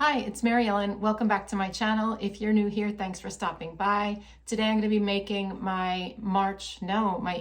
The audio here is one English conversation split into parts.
Hi, it's Mary Ellen. Welcome back to my channel. If you're new here, thanks for stopping by. Today I'm going to be making my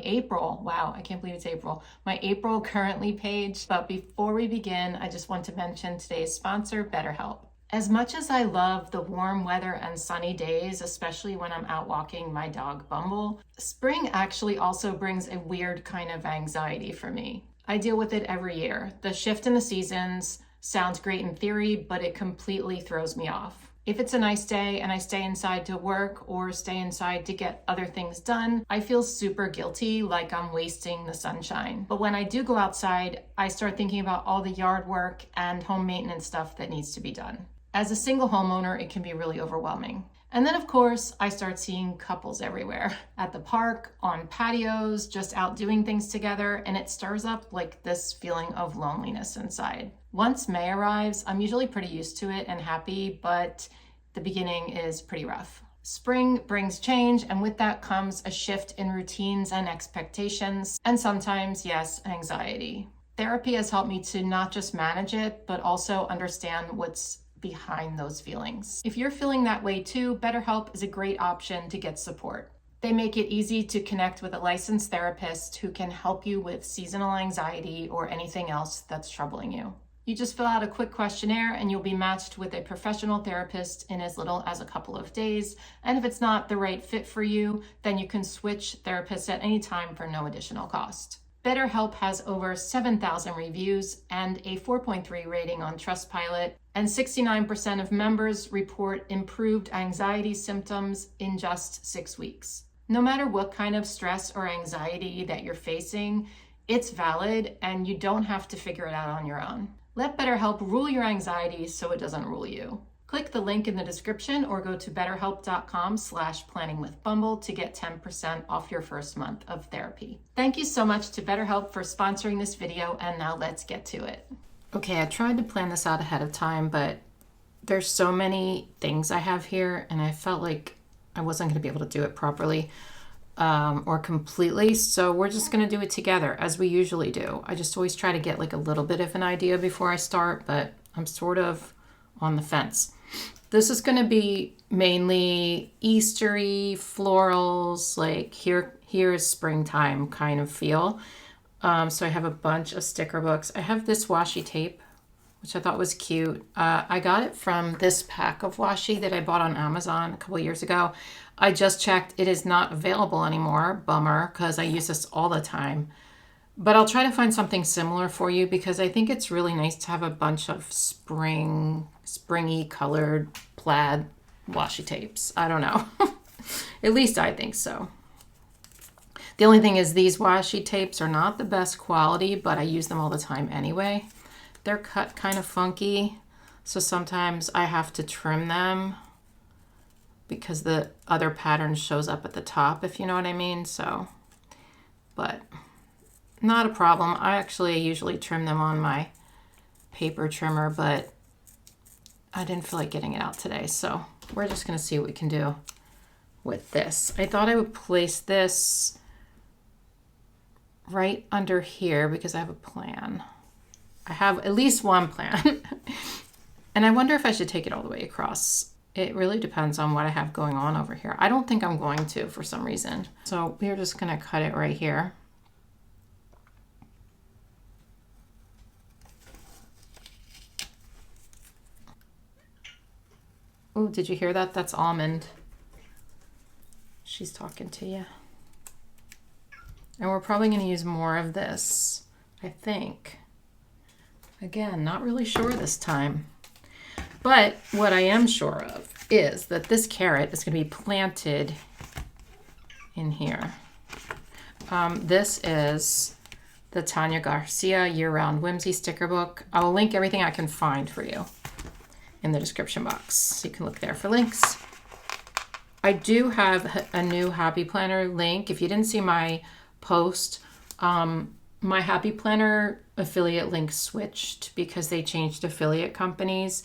April. Wow, I can't believe it's April. My April currently page. But before we begin, I just want to mention today's sponsor, BetterHelp. As much as I love the warm weather and sunny days, especially when I'm out walking my dog Bumble, spring actually also brings a weird kind of anxiety for me. I deal with it every year. The shift in the seasons sounds great in theory, but it completely throws me off. If it's a nice day and I stay inside to work or stay inside to get other things done, I feel super guilty, like I'm wasting the sunshine. But when I do go outside, I start thinking about all the yard work and home maintenance stuff that needs to be done. As a single homeowner, it can be really overwhelming. And then, of course, I start seeing couples everywhere, at the park, on patios, just out doing things together, and it stirs up like this feeling of loneliness inside. Once May arrives, I'm usually pretty used to it and happy, but the beginning is pretty rough. Spring brings change, and with that comes a shift in routines and expectations, and sometimes, yes, anxiety. Therapy has helped me to not just manage it, but also understand what's behind those feelings. If you're feeling that way too, BetterHelp is a great option to get support. They make it easy to connect with a licensed therapist who can help you with seasonal anxiety or anything else that's troubling you. You just fill out a quick questionnaire and you'll be matched with a professional therapist in as little as a couple of days. And if it's not the right fit for you, then you can switch therapists at any time for no additional cost. BetterHelp has over 7,000 reviews and a 4.3 rating on Trustpilot, and 69% of members report improved anxiety symptoms in just 6 weeks. No matter what kind of stress or anxiety that you're facing, it's valid and you don't have to figure it out on your own. Let BetterHelp rule your anxiety so it doesn't rule you. Click the link in the description or go to betterhelp.com/planningwithbumble to get 10% off your first month of therapy. Thank you so much to BetterHelp for sponsoring this video, and now let's get to it. Okay, I tried to plan this out ahead of time, but there's so many things I have here, and I felt like I wasn't going to be able to do it properly or completely, so we're just going to do it together, as we usually do. I just always try to get like a little bit of an idea before I start, but I'm sort of on the fence. This is going to be mainly Eastery florals, like here's springtime kind of feel. So I have a bunch of sticker books. I have this washi tape, which I thought was cute. I got it from this pack of washi that I bought on Amazon a couple years ago. I just checked, it is not available anymore. Bummer, because I use this all the time. But I'll try to find something similar for you because I think it's really nice to have a bunch of springy colored plaid washi tapes. I don't know. At least I think so. The only thing is these washi tapes are not the best quality, but I use them all the time anyway. They're cut kind of funky, so sometimes I have to trim them because the other pattern shows up at the top, if you know what I mean. So, but not a problem. I actually usually trim them on my paper trimmer, but I didn't feel like getting it out today. So we're just going to see what we can do with this. I thought I would place this right under here because I have a plan. I have at least one plan. And I wonder if I should take it all the way across. It really depends on what I have going on over here. I don't think I'm going to for some reason. So we're just going to cut it right here. Oh, did you hear that? That's Almond. She's talking to you. And we're probably going to use more of this, I think. Again, not really sure this time. But what I am sure of is that this carrot is going to be planted in here. This is the Tanya Garcia Year-Round Whimsy sticker book. I will link everything I can find for you in the description box, so you can look there for links. I do have a new Happy Planner link. If you didn't see my post, my Happy Planner affiliate link switched because they changed affiliate companies.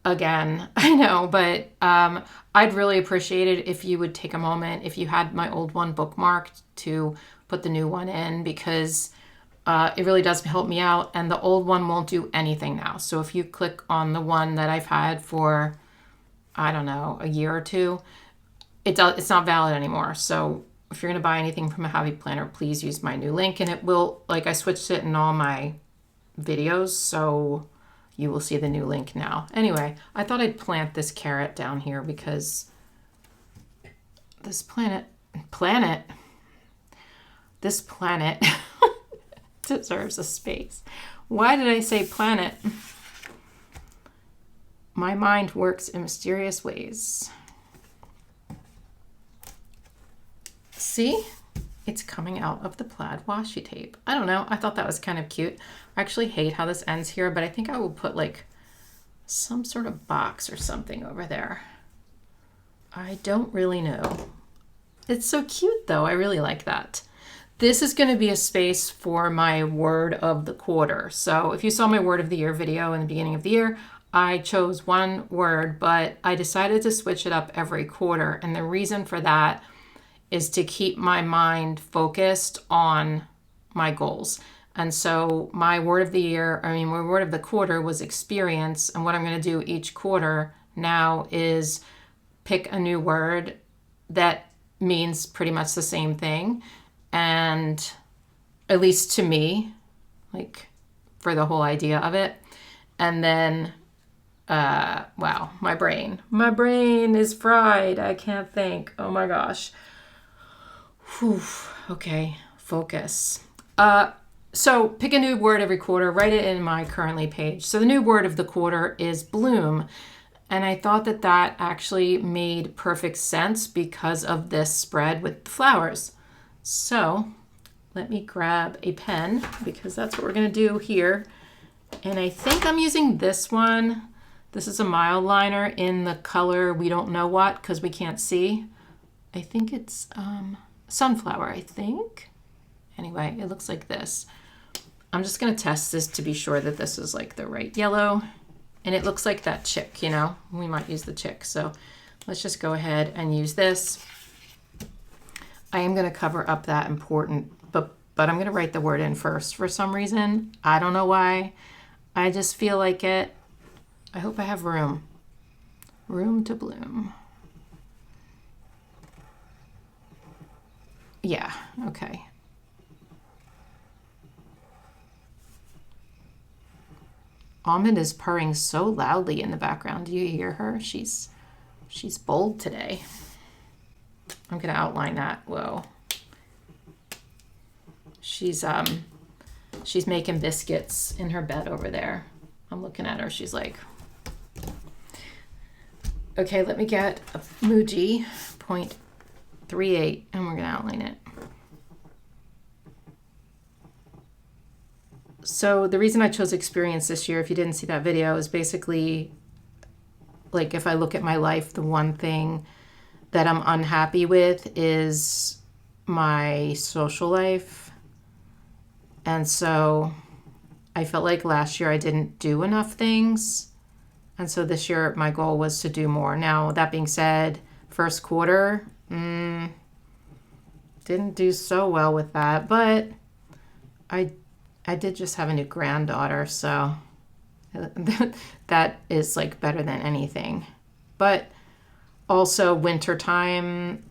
Again, I know, but I'd really appreciate it if you would take a moment, if you had my old one bookmarked, to put the new one in, because It really does help me out, and the old one won't do anything now. So if you click on the one that I've had for, I don't know, a year or two, it's not valid anymore. So if you're going to buy anything from a hobby planner, please use my new link, and it will, like, I switched it in all my videos, so you will see the new link now. Anyway, I thought I'd plant this carrot down here because this planet deserves a space. Why did I say planet? My mind works in mysterious ways. See? It's coming out of the plaid washi tape. I don't know. I thought that was kind of cute. I actually hate how this ends here, but I think I will put like some sort of box or something over there. I don't really know. It's so cute though. I really like that. This is going to be a space for my word of the quarter. So if you saw my word of the year video in the beginning of the year, I chose one word, but I decided to switch it up every quarter. And the reason for that is to keep my mind focused on my goals. And so my word of the year, my word of the quarter was experience. And what I'm going to do each quarter now is pick a new word that means pretty much the same thing. And at least to me, like for the whole idea of it. And then, wow, my brain is fried. I can't think. Oh my gosh. Whew. Okay, focus. So pick a new word every quarter, write it in my currently page. So the new word of the quarter is bloom. And I thought that that actually made perfect sense because of this spread with the flowers. So let me grab a pen because that's what we're going to do here. And I think I'm using this one. This is a mild liner in the color we don't know what because we can't see. I think it's sunflower, I think. Anyway, it looks like this. I'm just going to test this to be sure that this is like the right yellow. And it looks like that chick, you know, we might use the chick. So let's just go ahead and use this. I am going to cover up that important, but I'm going to write the word in first for some reason. I don't know why. I just feel like it. I hope I have room. Room to bloom. Yeah, okay. Almond is purring so loudly in the background. Do you hear her? She's bold today. I'm gonna outline that. Whoa. She's making biscuits in her bed over there. I'm looking at her. She's like, okay, let me get a Muji 0.38 and we're gonna outline it. So the reason I chose experience this year, if you didn't see that video, is basically like if I look at my life, the one thing that I'm unhappy with is my social life. And so I felt like last year I didn't do enough things. And so this year my goal was to do more. Now, that being said, first quarter, didn't do so well with that, but I did just have a new granddaughter, so that is like better than anything. But also winter time,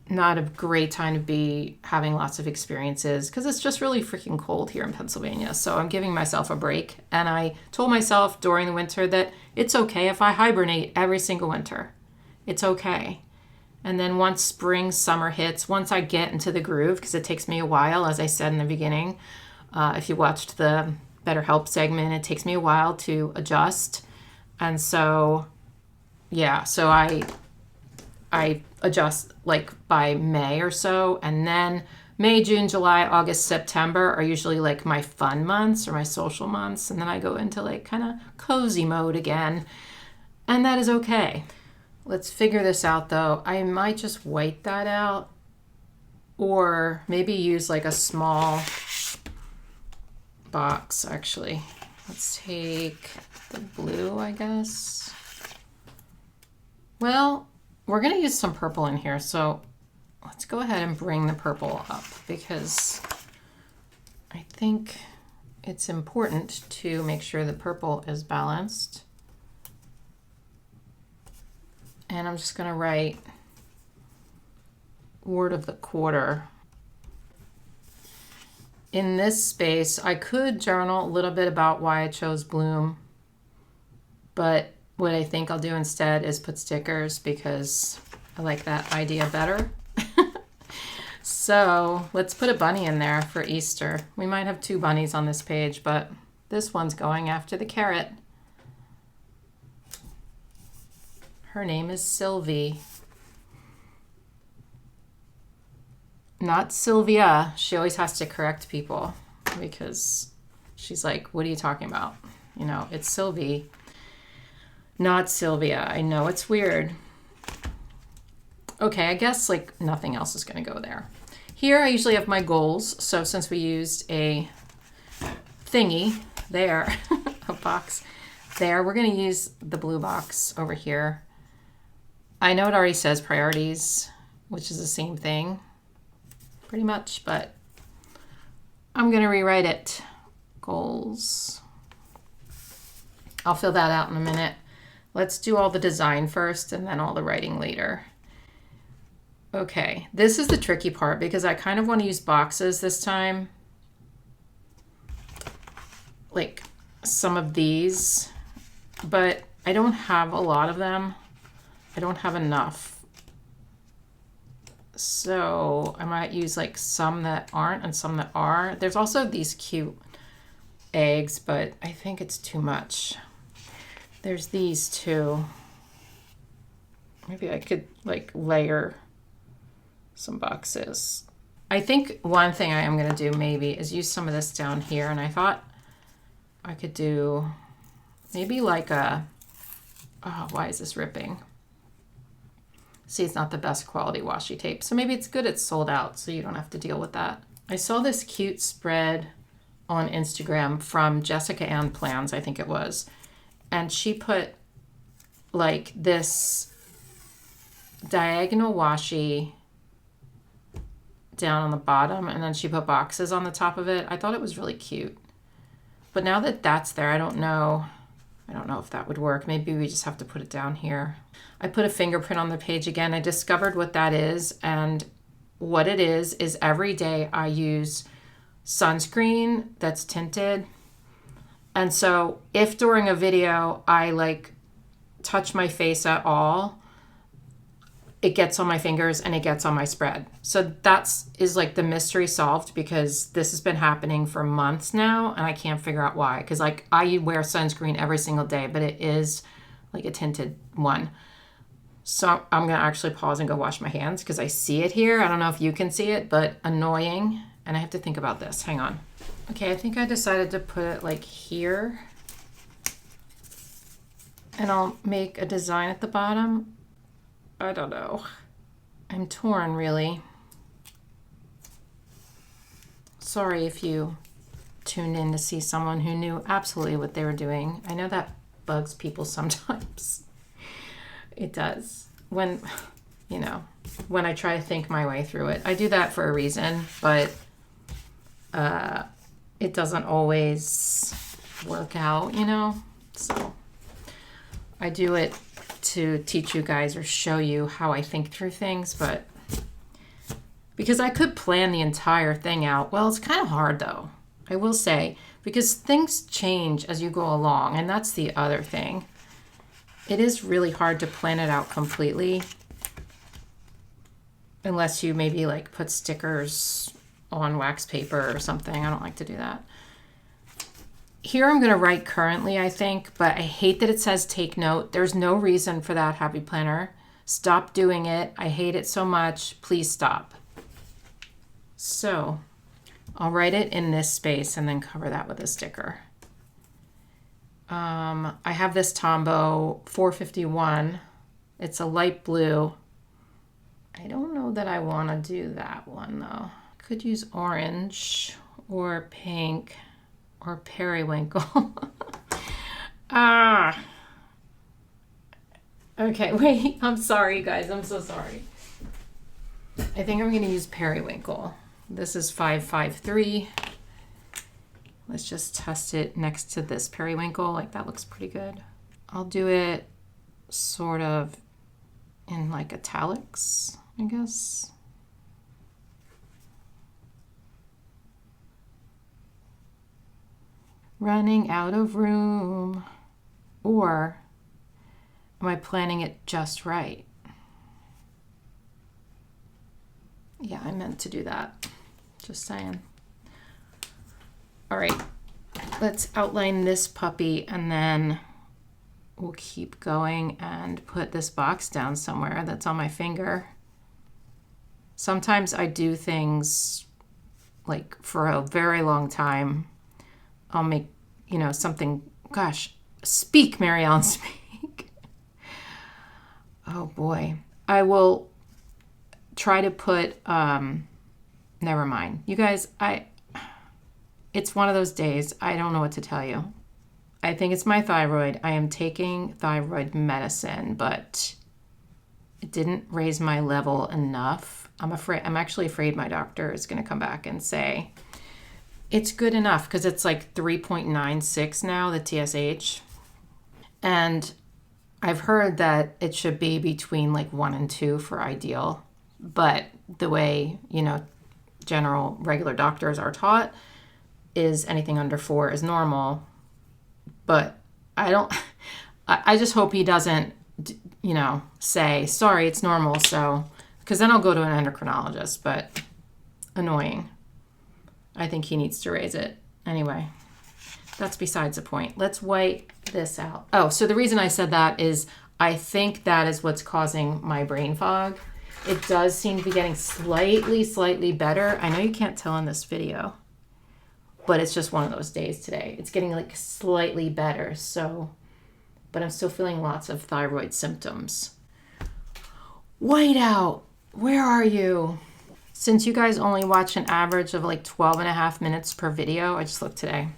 not a great time to be having lots of experiences because it's just really freaking cold here in Pennsylvania. So I'm giving myself a break. And I told myself during the winter that it's okay if I hibernate every single winter. It's okay. And then once spring, summer hits, once I get into the groove, because it takes me a while, as I said in the beginning, if you watched the BetterHelp segment, it takes me a while to adjust. And so, yeah, so I adjust like by May or so. And then May, June, July, August, September are usually like my fun months or my social months. And then I go into like kind of cozy mode again. And that is okay. Let's figure this out though. I might just white that out or maybe use like a small box actually. Let's take the blue, I guess. Well, we're going to use some purple in here. So let's go ahead and bring the purple up because I think it's important to make sure the purple is balanced. And I'm just gonna write word of the quarter. In this space, I could journal a little bit about why I chose Bloom, but what I think I'll do instead is put stickers because I like that idea better. So let's put a bunny in there for Easter. We might have two bunnies on this page, but this one's going after the carrot. Her name is Sylvie. Not Sylvia. She always has to correct people because she's like, what are you talking about? You know, it's Sylvie, not Sylvia. I know it's weird. Okay, I guess like nothing else is going to go there. Here I usually have my goals. So since we used a thingy there, a box there, we're going to use the blue box over here. I know it already says priorities, which is the same thing pretty much, but I'm going to rewrite it. Goals. I'll fill that out in a minute. Let's do all the design first and then all the writing later. Okay, this is the tricky part because I kind of want to use boxes this time. Like some of these, but I don't have a lot of them. I don't have enough. So I might use like some that aren't and some that are. There's also these cute eggs, but I think it's too much. There's these two. Maybe I could like layer some boxes. I think one thing I am going to do maybe is use some of this down here, and I thought I could do maybe like a, oh, why is this ripping? See, it's not the best quality washi tape, so maybe it's good it's sold out so you don't have to deal with that. I saw this cute spread on Instagram from Jessica Ann Plans, I think it was, and she put like this diagonal washi down on the bottom, and then she put boxes on the top of it. I thought it was really cute. But now that that's there, I don't know if that would work. Maybe we just have to put it down here. I put a fingerprint on the page again. I discovered what that is, and what it is every day I use sunscreen that's tinted. And so if during a video I like touch my face at all, it gets on my fingers and it gets on my spread. So is like the mystery solved, because this has been happening for months now and I can't figure out why. Because like I wear sunscreen every single day, but it is like a tinted one. So I'm gonna actually pause and go wash my hands because I see it here. I don't know if you can see it, but annoying. And I have to think about this. Hang on. Okay, I think I decided to put it like here. And I'll make a design at the bottom. I don't know. I'm torn, really. Sorry if you tuned in to see someone who knew absolutely what they were doing. I know that bugs people sometimes. It does. When, you know, when I try to think my way through it. I do that for a reason, but it doesn't always work out, you know? So I do it to teach you guys or show you how I think through things, but because I could plan the entire thing out. Well, it's kind of hard though, I will say, because things change as you go along, and that's the other thing. It is really hard to plan it out completely unless you maybe like put stickers on wax paper or something. I don't like to do that. Here I'm going to write currently, I think, but I hate that it says take note. There's no reason for that, Happy Planner. Stop doing it. I hate it so much. Please stop. So I'll write it in this space and then cover that with a sticker. I have this Tombow 451. It's a light blue. I don't know that I want to do that one though. Could use orange or pink. Or periwinkle. Okay, wait. I'm sorry, guys. I'm so sorry. I think I'm going to use periwinkle. This is 553. Let's just test it next to this periwinkle. Like that looks pretty good. I'll do it sort of in like italics, I guess. Running out of room. Or am I planning it just right? Yeah, I meant to do that. Just saying. All right, let's outline this puppy and then we'll keep going and put this box down somewhere that's on my finger. Sometimes I do things like for a very long time. I'll make, you know, something, gosh, speak, Mary Ellen, speak. Oh boy. I will try to put, never mind. You guys, it's one of those days. I don't know what to tell you. I think it's my thyroid. I am taking thyroid medicine, but it didn't raise my level enough. I'm actually afraid my doctor is going to come back and say it's good enough because it's like 3.96 now, the TSH. And I've heard that it should be between like 1 and 2 for ideal. But the way, you know, general regular doctors are taught is anything under 4 is normal. But I just hope he doesn't, you know, say, sorry, it's normal. So, because then I'll go to an endocrinologist, but annoying. I think he needs to raise it. Anyway, that's besides the point. Let's wipe this out. Oh, so the reason I said that is I think that is what's causing my brain fog. It does seem to be getting slightly better. I know you can't tell in this video, but it's just one of those days today. It's getting like slightly better. So, but I'm still feeling lots of thyroid symptoms. Whiteout, where are you? Since you guys only watch an average of like 12.5 minutes per video, I just looked today.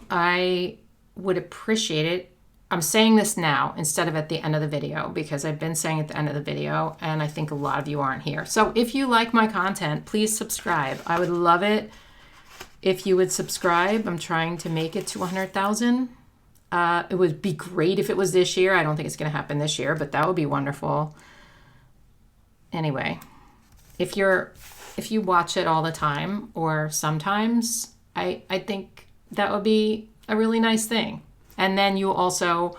I would appreciate it. I'm saying this now instead of at the end of the video because I've been saying at the end of the video and I think a lot of you aren't here. So if you like my content, please subscribe. I would love it if you would subscribe. I'm trying to make it to 100,000. It would be great if it was this year. I don't think it's going to happen this year, but that would be wonderful. Anyway, if you watch it all the time or sometimes, I think that would be a really nice thing. And then you also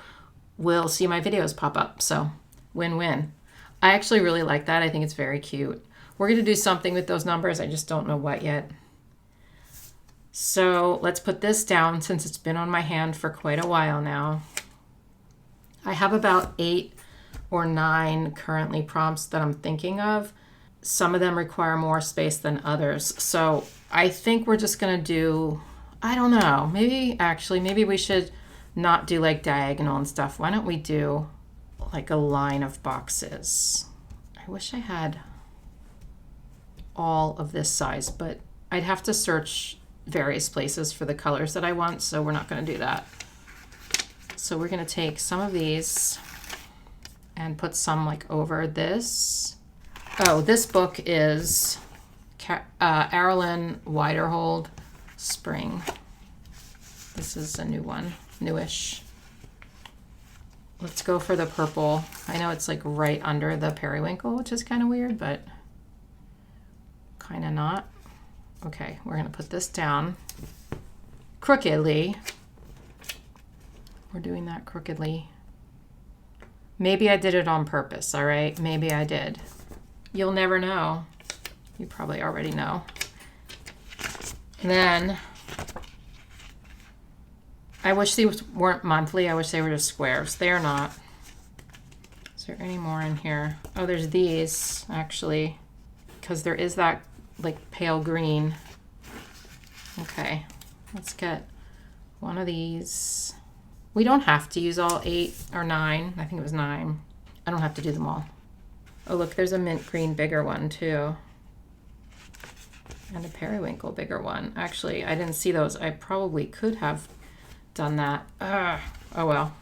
will see my videos pop up. So win-win. I actually really like that. I think it's very cute. We're going to do something with those numbers. I just don't know what yet. So let's put this down since it's been on my hand for quite a while now. I have about 8 or 9 currently prompts that I'm thinking of. Some of them require more space than others. So I think we're just going to do, I don't know, maybe we should not do like diagonal and stuff. Why don't we do like a line of boxes? I wish I had all of this size, but I'd have to search various places for the colors that I want, so we're not going to do that. So we're going to take some of these and put some like over this. Oh, this book is 𝘬𝘮𝘬𝘬𝘬𝘬 Spring. This is a new one, newish. Let's go for the purple. I know it's like right under the periwinkle, which is kind of weird, but kind of not. Okay, we're going to put this down crookedly. We're doing that crookedly. Maybe I did it on purpose, all right? Maybe I did. You'll never know. You probably already know. And then I wish these weren't monthly. I wish they were just squares. They are not. Is there any more in here? Oh, there's these, actually, because there is that like pale green. Okay, let's get one of these. We don't have to use all 8 or 9. I think it was 9. I don't have to do them all. Oh, look, there's a mint green bigger one too. And a periwinkle bigger one. Actually, I didn't see those. I probably could have done that. Oh well.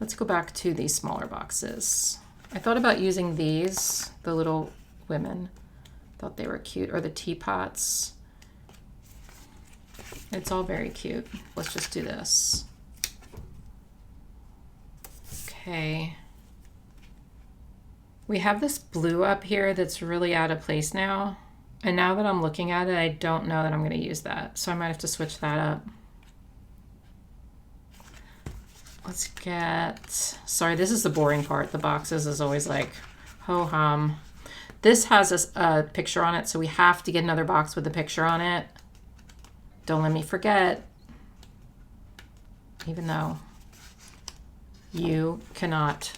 Let's go back to these smaller boxes. I thought about using these, the little women. Thought they were cute, or the teapots. It's all very cute. Let's just do this. Okay. We have this blue up here that's really out of place now. And now that I'm looking at it, I don't know that I'm going to use that. So I might have to switch that up. Let's get, sorry, this is the boring part. The boxes is always like, ho hum. This has a picture on it, so we have to get another box with a picture on it. Don't let me forget, even though you cannot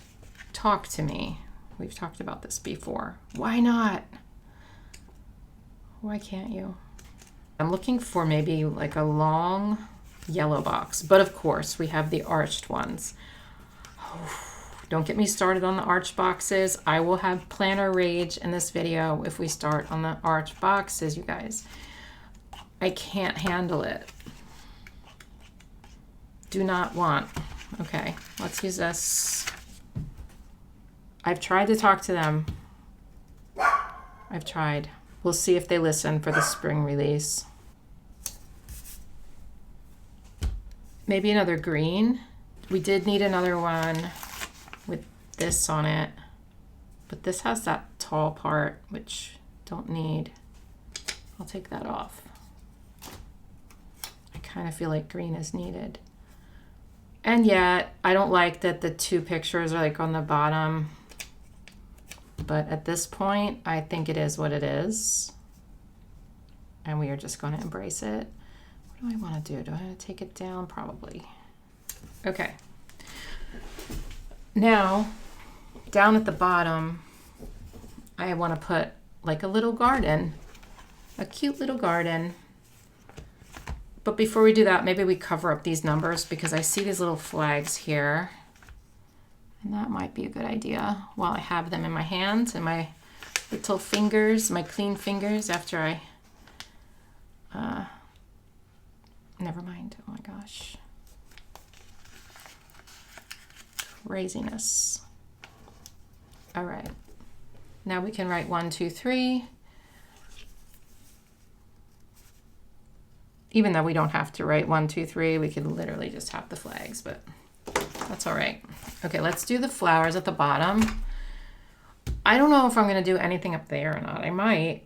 talk to me. We've talked about this before. Why not? Why can't you? I'm looking for maybe like a long yellow box, but of course we have the arched ones. Don't get me started on the arched boxes. I will have planner rage in this video if we start on the arched boxes, you guys. I can't handle it. Do not want. Okay, let's use this. I've tried to talk to them. I've tried. We'll see if they listen for the spring release. Maybe another green. We did need another one with this on it, but this has that tall part, which don't need. I'll take that off. I kind of feel like green is needed. And yet, I don't like that the two pictures are like on the bottom. But at this point, I think it is what it is. And we are just going to embrace it. What do I want to do? Do I want to take it down? Probably. Okay. Now, down at the bottom, I want to put like a little garden. A cute little garden. But before we do that, maybe we cover up these numbers because I see these little flags here. And that might be a good idea while I have them in my hands and my little fingers, my clean fingers after I, never mind, oh my gosh. Craziness. All right, now we can write 1, 2, 3. Even though we don't have to write 1, 2, 3, we could literally just have the flags, but that's all right. Okay, let's do the flowers at the bottom. I don't know if I'm going to do anything up there or not. I might.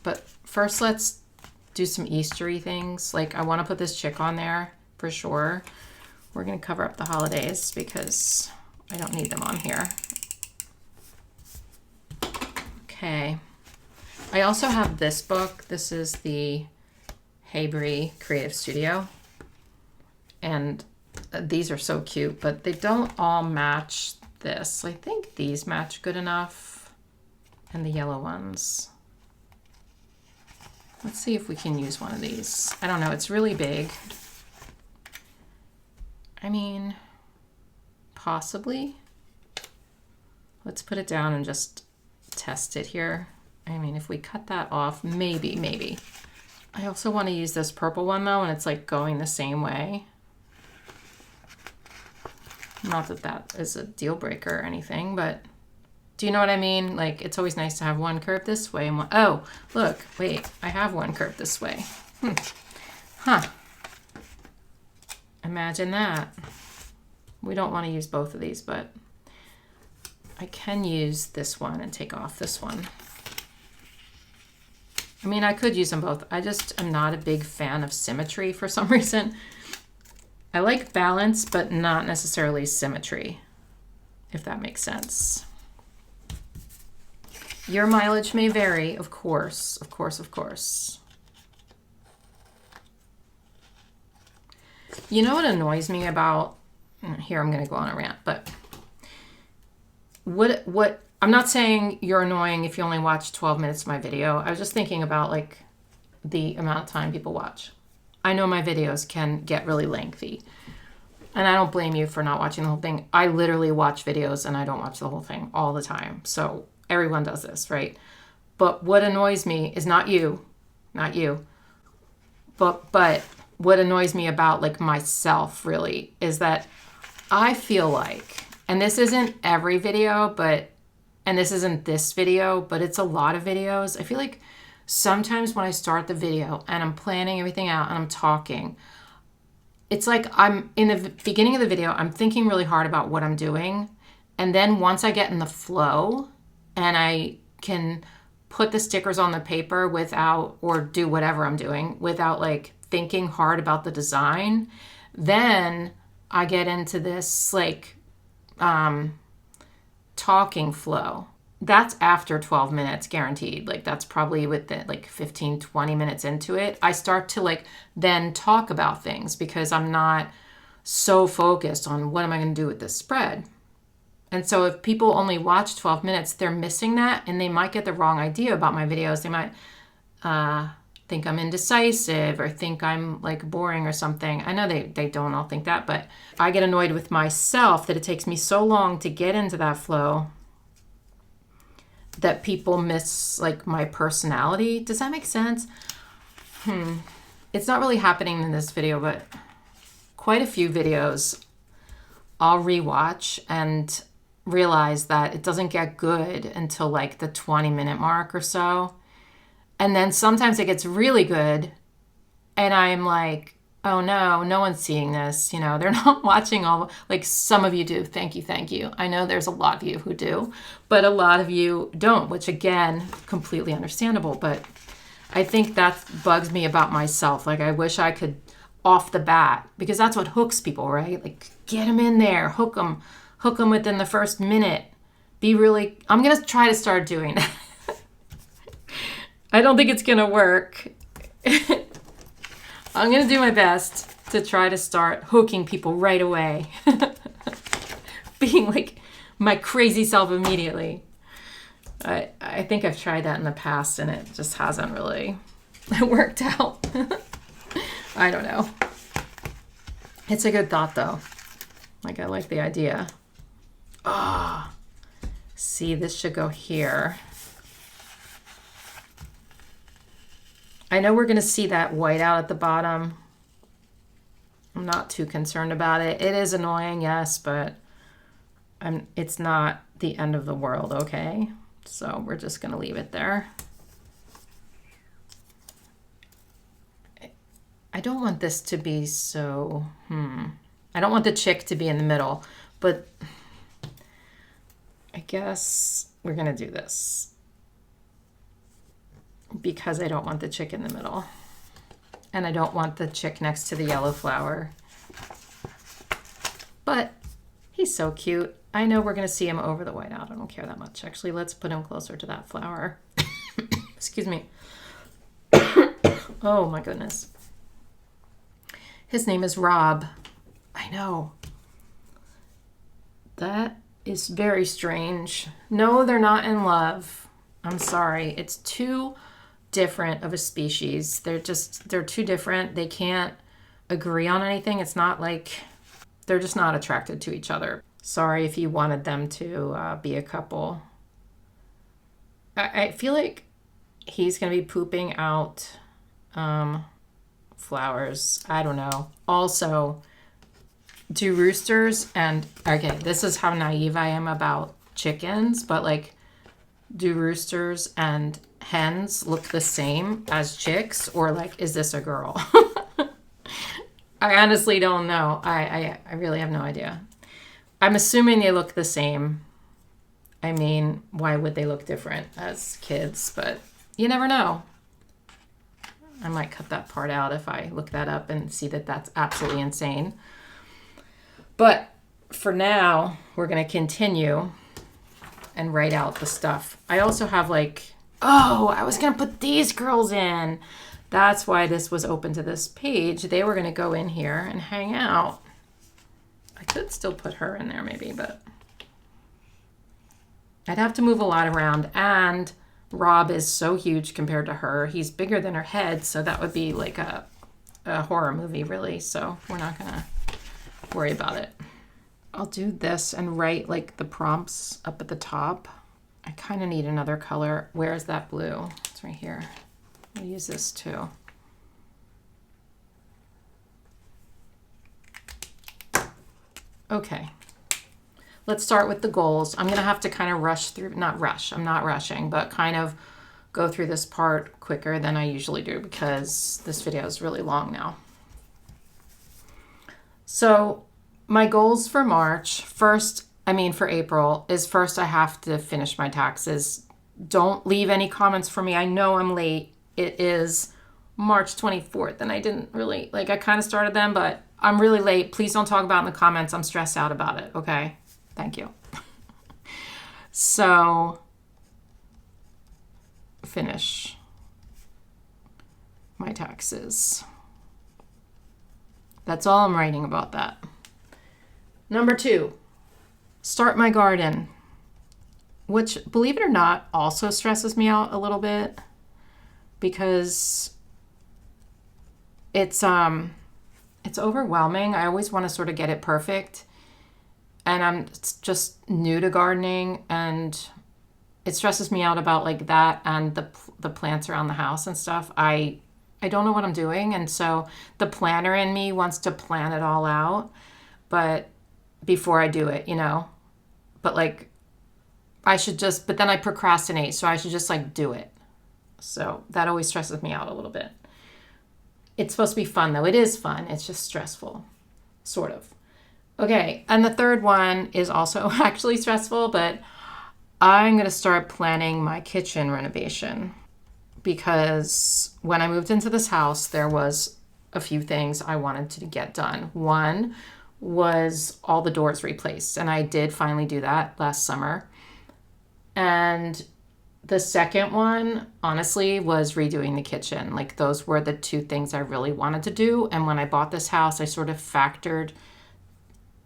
But first, let's do some Eastery things. Like, I want to put this chick on there for sure. We're going to cover up the holidays because I don't need them on here. Okay. I also have this book. This is the 𝘬𝘗 Creative Studio. And these are so cute, but they don't all match this. I think these match good enough. And the yellow ones. Let's see if we can use one of these. I don't know, it's really big. I mean, possibly. Let's put it down and just test it here. I mean, if we cut that off, maybe. I also want to use this purple one though, and it's like going the same way. Not that that is a deal breaker or anything, but do you know what I mean? Like, it's always nice to have one curve this way and one, oh, look, wait, I have one curve this way. Huh. Imagine that. We don't want to use both of these, but I can use this one and take off this one. I mean, I could use them both. I just am not a big fan of symmetry for some reason. I like balance, but not necessarily symmetry, if that makes sense. Your mileage may vary, of course. You know what annoys me about, here I'm going to go on a rant, but what I'm not saying you're annoying if you only watch 12 minutes of my video. I was just thinking about like the amount of time people watch. I know my videos can get really lengthy, and I don't blame you for not watching the whole thing. I literally watch videos and I don't watch the whole thing all the time. So everyone does this, right? But what annoys me is not you, but what annoys me about like myself really is that I feel like, and this isn't every video, and this isn't this video, but it's a lot of videos. I feel like sometimes when I start the video and I'm planning everything out and I'm talking, it's like I'm in the beginning of the video, I'm thinking really hard about what I'm doing. And then once I get in the flow and I can put the stickers on the paper without, or do whatever I'm doing without like thinking hard about the design, then I get into this like talking flow. That's after 12 minutes guaranteed. Like that's probably with the, like 15, 20 minutes into it, I start to like then talk about things because I'm not so focused on what am I going to do with this spread. And so if people only watch 12 minutes, they're missing that and they might get the wrong idea about my videos. They might think I'm indecisive or think I'm like boring or something. I know they don't all think that, but I get annoyed with myself that it takes me so long to get into that flow that people miss like my personality. Does that make sense? It's not really happening in this video, but quite a few videos I'll rewatch and realize that it doesn't get good until like the 20-minute mark or so. And then sometimes it gets really good and I'm like, oh no, no one's seeing this. You know, they're not watching all, like some of you do. Thank you, thank you. I know there's a lot of you who do, but a lot of you don't, which again, completely understandable. But I think that bugs me about myself. Like I wish I could off the bat, because that's what hooks people, right? Like get them in there, hook them within the first minute. I'm going to try to start doing that. I don't think it's going to work. I'm going to do my best to try to start hooking people right away. Being like my crazy self immediately. I think I've tried that in the past and it just hasn't really worked out. I don't know. It's a good thought though. Like I like the idea. Ah, see, this should go here. I know we're going to see that white out at the bottom. I'm not too concerned about it. It is annoying, yes, but it's not the end of the world, okay? So we're just going to leave it there. I don't want this to be so, I don't want the chick to be in the middle, but I guess we're going to do this. Because I don't want the chick in the middle. And I don't want the chick next to the yellow flower. But he's so cute. I know we're going to see him over the whiteout. I don't care that much. Actually, let's put him closer to that flower. Excuse me. Oh my goodness. His name is Rob. I know. That is very strange. No, they're not in love. I'm sorry. It's too different of a species. They're too different. They can't agree on anything. It's not like they're just not attracted to each other. Sorry if you wanted them to be a couple. I feel like he's gonna be pooping out flowers. I don't know. Also, do roosters and okay, this is how naive I am about chickens, but like, do roosters and hens look the same as chicks, or like, is this a girl? I honestly don't know. I really have no idea. I'm assuming they look the same. I mean, why would they look different as kids? But you never know. I might cut that part out if I look that up and see that that's absolutely insane. But for now, we're going to continue and write out the stuff. I also have like, oh, I was going to put these girls in. That's why this was open to this page. They were going to go in here and hang out. I could still put her in there maybe, but I'd have to move a lot around. And Rob is so huge compared to her. He's bigger than her head, so that would be like a horror movie, really. So we're not going to worry about it. I'll do this and write like the prompts up at the top. I kind of need another color. Where is that blue? It's right here. I'll use this too. Okay. Let's start with the goals. I'm going to have to kind of rush through, not rush, I'm not rushing, but kind of go through this part quicker than I usually do because this video is really long now. So my goals for March, for April, is first I have to finish my taxes. Don't leave any comments for me. I know I'm late. It is March 24th and I didn't really, I kind of started them, but I'm really late. Please don't talk about it in the comments. I'm stressed out about it, okay? Thank you. So, finish my taxes. That's all I'm writing about that. Number 2, start my garden, which, believe it or not, also stresses me out a little bit because it's overwhelming. I always want to sort of get it perfect. And I'm just new to gardening and it stresses me out about that and the plants around the house and stuff. I don't know what I'm doing. And so the planner in me wants to plan it all out, but before I do it, but but then I procrastinate. So I should just do it. So that always stresses me out a little bit. It's supposed to be fun though. It is fun. It's just stressful, sort of. Okay, and the third one is also actually stressful, but I'm going to start planning my kitchen renovation because when I moved into this house, there was a few things I wanted to get done. One was all the doors replaced, and I did finally do that last summer. And the second one, honestly, was redoing the kitchen. Those were the two things I really wanted to do, and when I bought this house, I sort of factored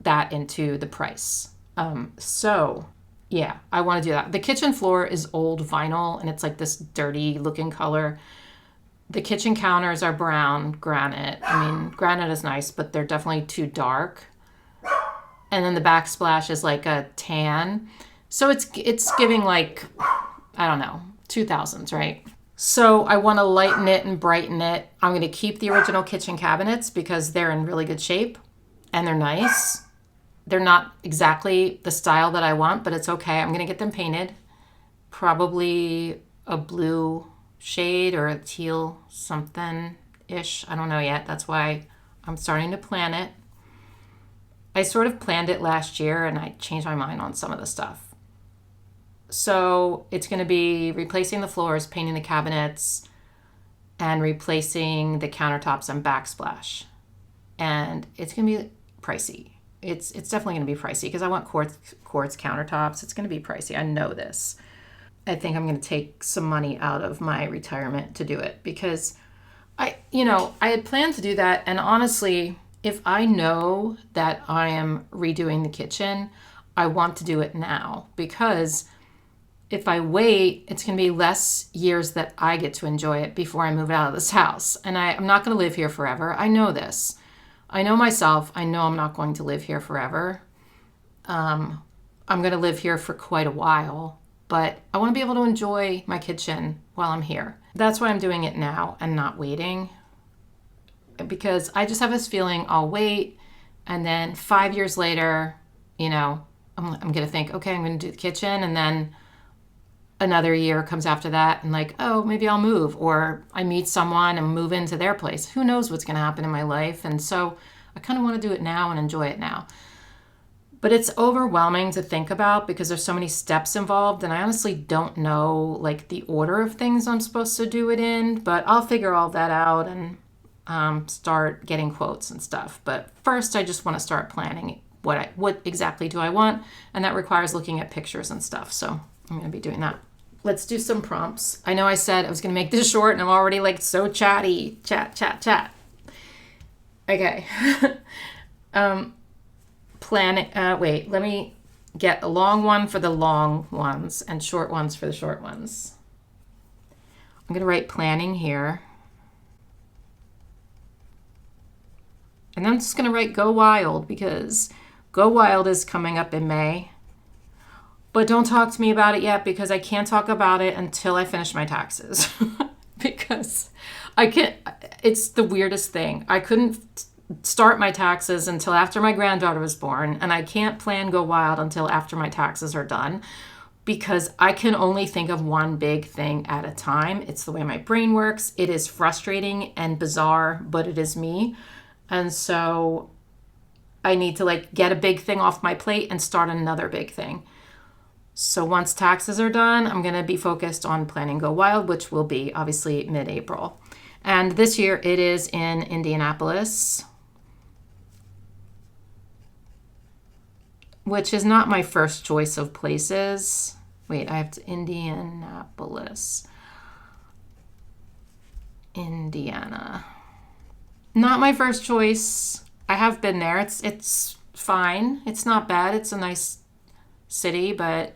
that into the price. So yeah, I want to do that. The kitchen floor is old vinyl and it's this dirty looking color. The kitchen counters are brown granite. Granite is nice, but they're definitely too dark. And then the backsplash is a tan. So it's giving I don't know, 2000s, right? So I want to lighten it and brighten it. I'm going to keep the original kitchen cabinets because they're in really good shape and they're nice. They're not exactly the style that I want, but it's okay. I'm going to get them painted. Probably a blue shade or a teal something-ish. I don't know yet. That's why I'm starting to plan it. I sort of planned it last year and I changed my mind on some of the stuff. So it's going to be replacing the floors, painting the cabinets, and replacing the countertops and backsplash. And it's going to be pricey. It's definitely going to be pricey because I want quartz countertops. It's going to be pricey. I know this. I think I'm going to take some money out of my retirement to do it because I had planned to do that. And honestly, if I know that I am redoing the kitchen, I want to do it now because if I wait, it's going to be less years that I get to enjoy it before I move out of this house. And I'm not going to live here forever. I know this. I know myself. I know I'm not going to live here forever. I'm going to live here for quite a while, but I want to be able to enjoy my kitchen while I'm here. That's why I'm doing it now and not waiting, because I just have this feeling I'll wait and then 5 years later, I'm going to think, okay, I'm going to do the kitchen, and then another year comes after that and maybe I'll move, or I meet someone and move into their place. Who knows what's going to happen in my life? And so I kind of want to do it now and enjoy it now. But it's overwhelming to think about because there's so many steps involved, and I honestly don't know the order of things I'm supposed to do it in, but I'll figure all that out and start getting quotes and stuff. But first I just want to start planning what exactly do I want, and that requires looking at pictures and stuff. So I'm going to be doing that. Let's do some prompts. I know I said I was going to make this short and I'm already so chatty. Chat. Okay. Wait, let me get a long one for the long ones and short ones for the short ones. I'm going to write planning here. And I'm just going to write Go Wild because Go Wild is coming up in May. But don't talk to me about it yet because I can't talk about it until I finish my taxes. Because it's the weirdest thing. I couldn't start my taxes until after my granddaughter was born, and I can't plan Go Wild until after my taxes are done. because I can only think of one big thing at a time. It's the way my brain works. It is frustrating and bizarre, but it is me. And so I need to like get a big thing off my plate and start another big thing. So once taxes are done, I'm going to be focused on Planning Go Wild, which will be obviously mid-April. And this year it is in Indianapolis, which is not my first choice of places. Wait, I have to Indianapolis, Indiana. Not my first choice. I have been there. It's fine. It's not bad. It's a nice city, but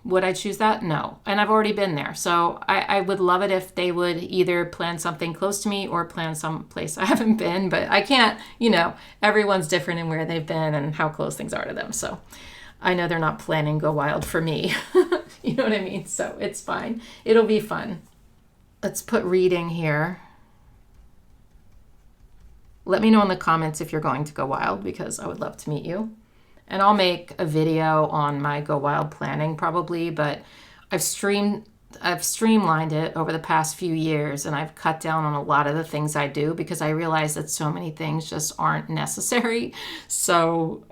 would I choose that? No. And I've already been there. So I would love it if they would either plan something close to me or plan some place I haven't been, but I can't, everyone's different in where they've been and how close things are to them. So I know they're not planning Go Wild for me. You know what I mean? So it's fine. It'll be fun. Let's put reading here. Let me know in the comments if you're going to Go Wild, because I would love to meet you. And I'll make a video on my Go Wild planning probably, but I've streamlined it over the past few years, and I've cut down on a lot of the things I do because I realize that so many things just aren't necessary. So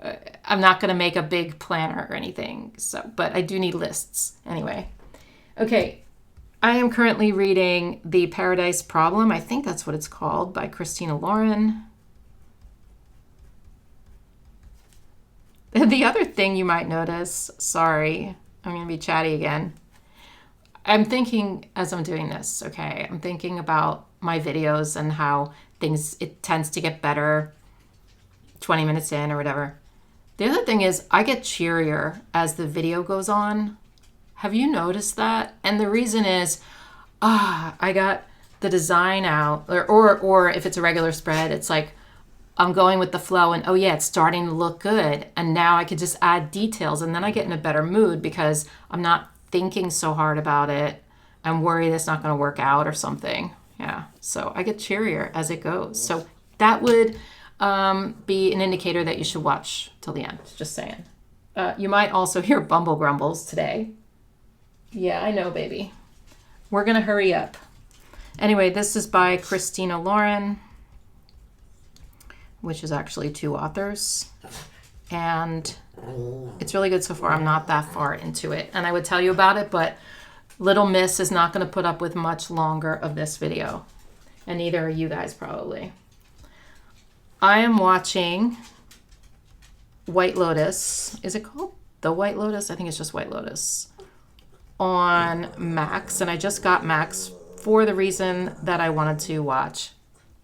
I'm not going to make a big planner or anything. But I do need lists anyway. Okay. I am currently reading The Paradise Problem. I think that's what it's called, by Christina Lauren. The other thing you might notice, sorry, I'm going to be chatty again. I'm thinking as I'm doing this, okay, I'm thinking about my videos and how it tends to get better 20 minutes in or whatever. The other thing is I get cheerier as the video goes on. Have you noticed that? And the reason is, I got the design out, or if it's a regular spread, it's like, I'm going with the flow and, oh yeah, it's starting to look good. And now I could just add details, and then I get in a better mood because I'm not thinking so hard about it. I'm worried it's not going to work out or something. Yeah. So I get cheerier as it goes. So that would be an indicator that you should watch till the end. Just saying. You might also hear Bumble grumbles today. Yeah, I know, baby. We're going to hurry up. Anyway, this is by Christina Lauren, which is actually 2 authors. And it's really good so far. I'm not that far into it. And I would tell you about it, but Little Miss is not going to put up with much longer of this video. And neither are you guys probably. I am watching White Lotus. Is it called The White Lotus? I think it's just White Lotus. On Max. And I just got Max for the reason that I wanted to watch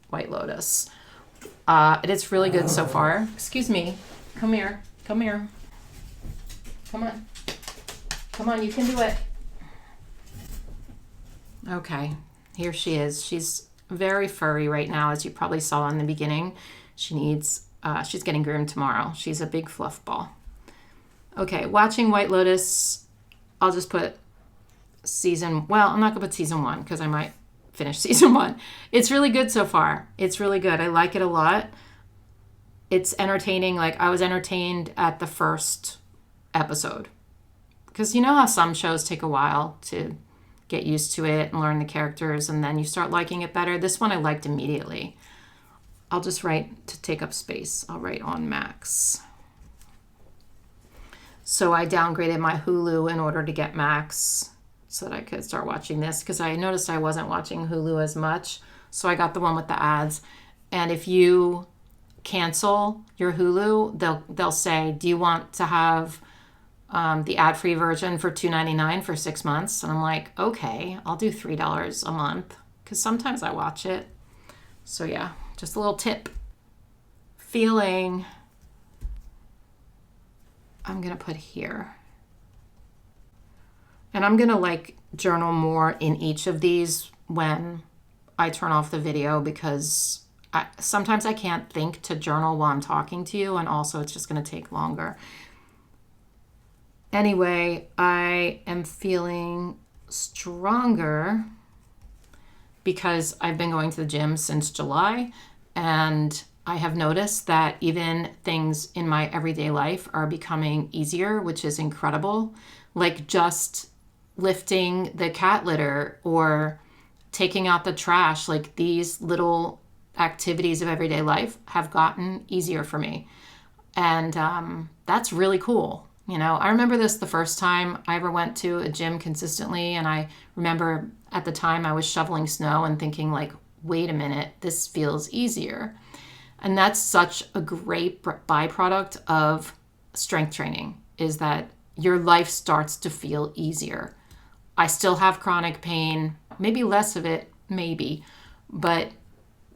White Lotus. It's really good so far. Excuse me. Come here. Come here. Come on. Come on, you can do it. Okay, here she is. She's very furry right now, as you probably saw in the beginning. She's getting groomed tomorrow. She's a big fluff ball. Okay, watching White Lotus. I'll just put I'm not going to put season 1 because I might finish season 1. It's really good so far. It's really good. I like it a lot. It's entertaining. Like, I was entertained at the first episode. Because you know how some shows take a while to get used to it and learn the characters, and then you start liking it better. This one I liked immediately. I'll just write to take up space. I'll write on Max. So I downgraded my Hulu in order to get Max so that I could start watching this, because I noticed I wasn't watching Hulu as much. So I got the one with the ads. And if you cancel your Hulu, they'll say, do you want to have the ad-free version for $2.99 for 6 months? And I'm like, okay, I'll do $3 a month, because sometimes I watch it. So yeah, just a little tip. Feeling, I'm going to put here. And I'm going to like journal more in each of these when I turn off the video, because sometimes I can't think to journal while I'm talking to you, and also it's just going to take longer. Anyway, I am feeling stronger because I've been going to the gym since July, and I have noticed that even things in my everyday life are becoming easier, which is incredible. Like just lifting the cat litter or taking out the trash, like these little activities of everyday life have gotten easier for me. And that's really cool. You know, I remember this the first time I ever went to a gym consistently. And I remember at the time I was shoveling snow and thinking like, wait a minute, this feels easier. And that's such a great byproduct of strength training, is that your life starts to feel easier. I still have chronic pain, maybe less of it, maybe, but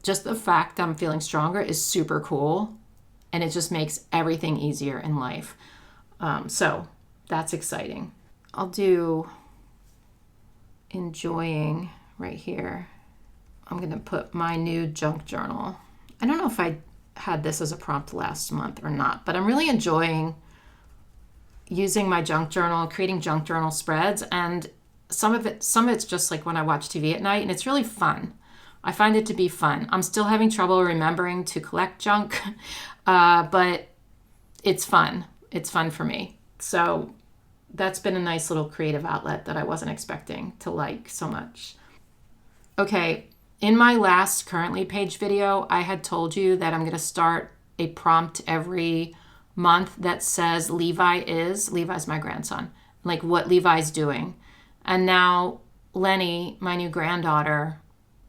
just the fact that I'm feeling stronger is super cool, and it just makes everything easier in life. So that's exciting. I'll do enjoying right here. I'm going to put my new junk journal. I don't know if I had this as a prompt last month or not, but I'm really enjoying using my junk journal, creating junk journal spreads, and some of it's just like when I watch TV at night, and it's really fun. I find it to be fun. I'm still having trouble remembering to collect junk, but it's fun. It's fun for me. So that's been a nice little creative outlet that I wasn't expecting to like so much. Okay, in my last currently page video, I had told you that I'm going to start a prompt every month that says Levi's my grandson, like what Levi's doing. And now Lenny, my new granddaughter,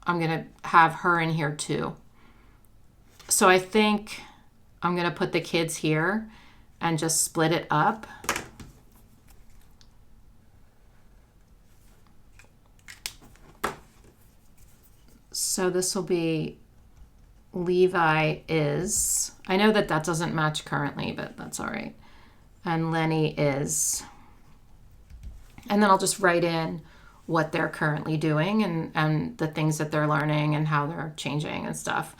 I'm going to have her in here too. So I think I'm going to put the kids here and just split it up. So this will be Levi is. I know that that doesn't match currently, but that's all right. And Lenny is. And then I'll just write in what they're currently doing and the things that they're learning and how they're changing and stuff.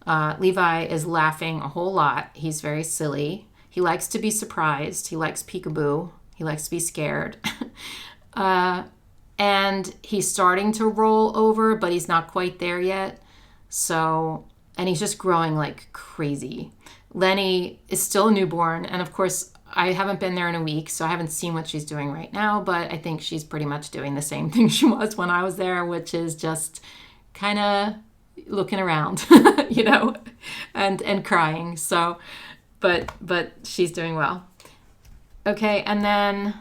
Levi is laughing a whole lot. He's very silly. He likes to be surprised. He likes peekaboo. He likes to be scared. And he's starting to roll over, but he's not quite there yet. So, and he's just growing like crazy. Lenny is still a newborn. And of course, I haven't been there in a week, so I haven't seen what she's doing right now, but I think she's pretty much doing the same thing she was when I was there, which is just kind of looking around, you know, and crying. So, but she's doing well. Okay, and then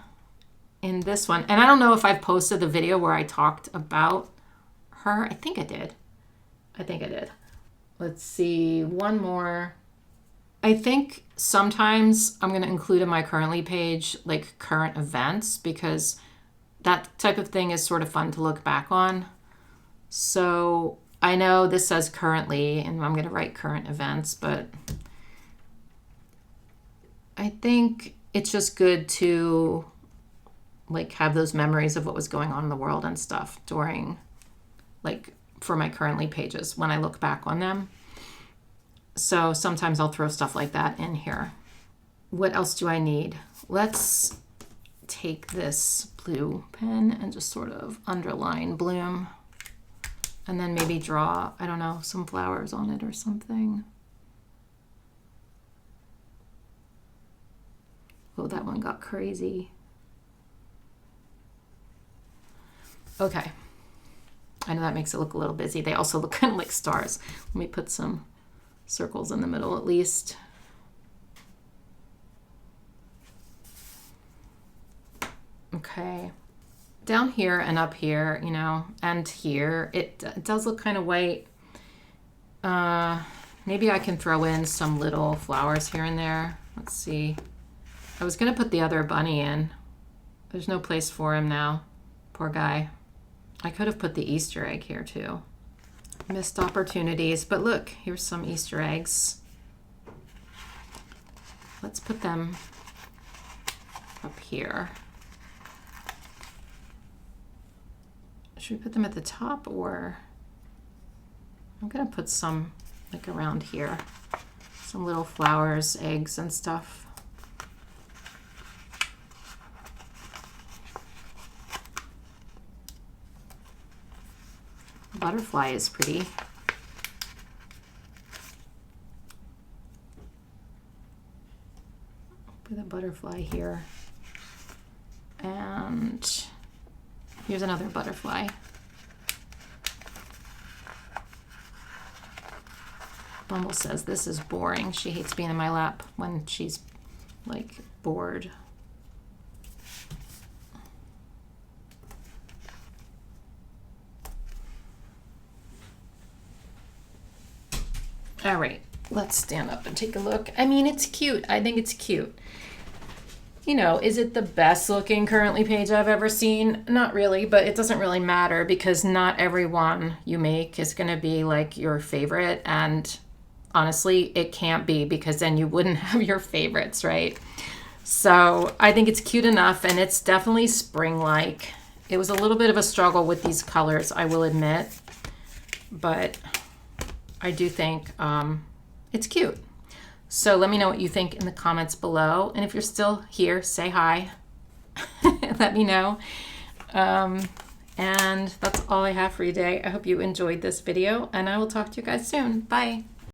in this one, and I don't know if I've posted the video where I talked about her. I think I did. Let's see, one more. I think sometimes I'm going to include in my currently page like current events, because that type of thing is sort of fun to look back on. So I know this says currently, and I'm going to write current events, but I think it's just good to like have those memories of what was going on in the world and stuff during, like, for my currently pages when I look back on them. So sometimes I'll throw stuff like that in here. What else do I need? Let's take this blue pen and just sort of underline bloom, and then maybe draw, I don't know, some flowers on it or something. Oh, that one got crazy. Okay. I know that makes it look a little busy. They also look kind of like stars. Let me put some circles in the middle at least. Okay. Down here and up here, you know, and here, it does look kind of white. Maybe I can throw in some little flowers here and there. Let's see. I was going to put the other bunny in. There's no place for him now. Poor guy. I could have put the Easter egg here too. Missed opportunities, but look, here's some Easter eggs. Let's put them up here. Should we put them at the top, or I'm gonna put some like around here. Some little flowers, eggs and stuff. Butterfly is pretty. butterfly here. And here's another butterfly. Bumble says this is boring. She hates being in my lap when she's like bored. All right, let's stand up and take a look. I mean, it's cute. I think it's cute. You know, is it the best looking currently page I've ever seen? Not really, but it doesn't really matter because not every one you make is going to be like your favorite. And honestly, it can't be because then you wouldn't have your favorites, right? So I think it's cute enough, and it's definitely spring-like. It was a little bit of a struggle with these colors, I will admit, but I do think it's cute. So let me know what you think in the comments below. And if you're still here, say hi. Let me know. And that's all I have for you today. I hope you enjoyed this video, and I will talk to you guys soon. Bye.